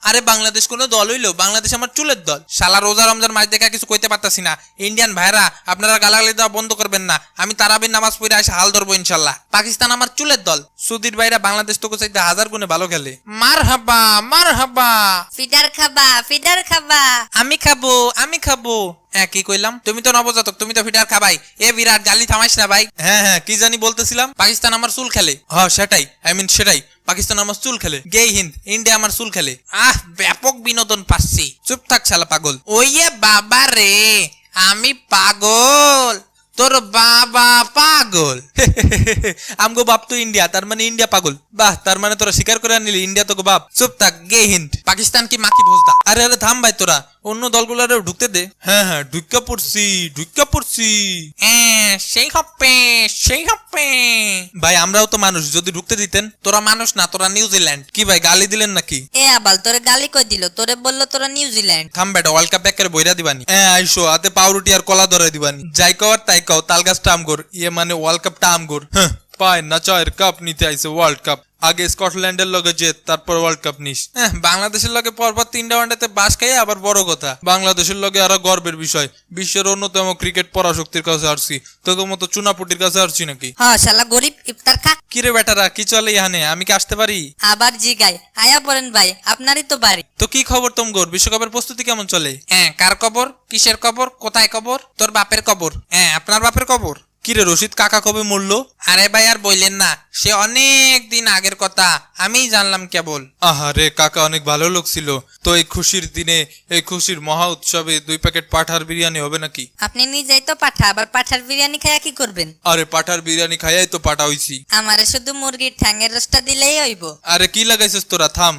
আরে বাংলাদেশ কোনো দল হইলো? বাংলাদেশ আমার চুলের দল। শালা রোজা রমজান মাস দেখা কিছু কইতে পারতাছি না। ইন্ডিয়ান ভাইরা আপনারা গালাগালি দেওয়া বন্ধ করবেন না। আমি তারাবির নামাজ পড়ে এসে হাল ধরবো ইনশাল্লাহ। পাকিস্তান আমার চুলের দল। সুধীর ভাইরা বাংলাদেশ তো চাইতে 1000 গুণে ভালো খেলে। মার হাবা। ফিডার খাবা। আমি খাবো। হ্যাঁ কি কইলাম? তুমি তো নবজাতক, তুমি তো ফিটার খাবাই। এ বিরাট গালি থামাইস না ভাই। হ্যাঁ কি জানি বলতেছিলাম। পাকিস্তান আমার চুল খেলে। হ্যাঁ সেটাই পাকিস্তান আমার চুল খেলে। গে হিন্দ, ইন্ডিয়া আমার চুল খেলে। ব্যাপক বিনোদন পাচ্ছি। চুপ থাক শালা পাগল। ওইয়ে বাবা রে, আমি পাগল, তোর বাবা পাগল। আমগো বাপ তো ইন্ডিয়া, তার মানে ইন্ডিয়া পাগল। বাহ, তার মানে তোরা স্বীকার করে নিলি ইন্ডিয়া তোকে বাপ। চুপ থাক গে হিন্দ। পাকিস্তান কি মাকি ভোজদা। আরে থাম ভাই, তোরা অন্য দলগুলারেও ঢুকতে দে। হ্যাঁ ঢুকা পড়ছি। সেই হপ্পে। ভাই আমরাও তো মানুষ, যদি ঢুকতে দিতেন। তোরা মানুষ না, তোরা নিউজিল্যান্ড। কি ভাই গালি দিলেন নাকি? এ আবাল তোরে গালি কই দিল? তোরে বললো তোরা নিউজিল্যান্ড। থাম বেটা, ওয়ার্ল্ড কাপ ব্যাকের বইরা দিবানি। আইসো হাতে পাউরুটি আর কলা ধরে দিবানি। যাই কর তাই কও, তালগাছটা আমগোর। ইয়ে মানে ওয়ার্ল্ড কাপটা আমগোর। পায় না চায়ের কাপ নিতে আইছে ওয়ার্ল্ড কাপ। আগে স্কটল্যান্ডের লগে জেত, তারপর ওয়ার্ল্ড কাপ নিস। বাংলাদেশের লগে পরপর 3টা ওয়ানডেতে বাস খাই। আবার বড় কথা, বাংলাদেশের লগে আরো গর্বের বিষয়, বিশ্বের অন্যতম ক্রিকেট পরাশক্তির কাছে আসছি। তোদের মতো চুনাপুটির কাছে আসছি নাকি? হ্যাঁ শালা গরিব, ইফতার খা। কিরে বেটারা, কি চলে ইহানে? আমি কি আসতে পারি? আবার জিগাই আয়া পড়েন ভাই, আপনারই তো বাড়ি। তো কি খবর তোমগোর? বিশ্বকাপের প্রস্তুতি কেমন চলে? কার খবর? কিসের খবর? কোথায় খবর? তোর বাপের খবর। আপনার বাপের খবর। কিরে রশিদ কাকা কবে মরলো? আরে ভাই আর বললেন না, সে অনেক দিন আগের কথা, আমিই জানলাম কেবল। আহারে কাকা অনেক ভালো লোক ছিল। তো এই খুশির দিনে, এই খুশির মহা উৎসবে 2 প্যাকেট পাঠার বিরিয়ানি হবে নাকি? আপনি নিজেই তো পাঠা, আবার পাঠার বিরিয়ানি খাইয়া কি করবেন? আরে পাঠার বিরিয়ানি খাইয়াই তো পাঠা হইছি। আমারে শুধু মুরগির ঠ্যাঙের রসটা দিলেই হইব। আরে কি লাগাইছিস তোরা? থাম।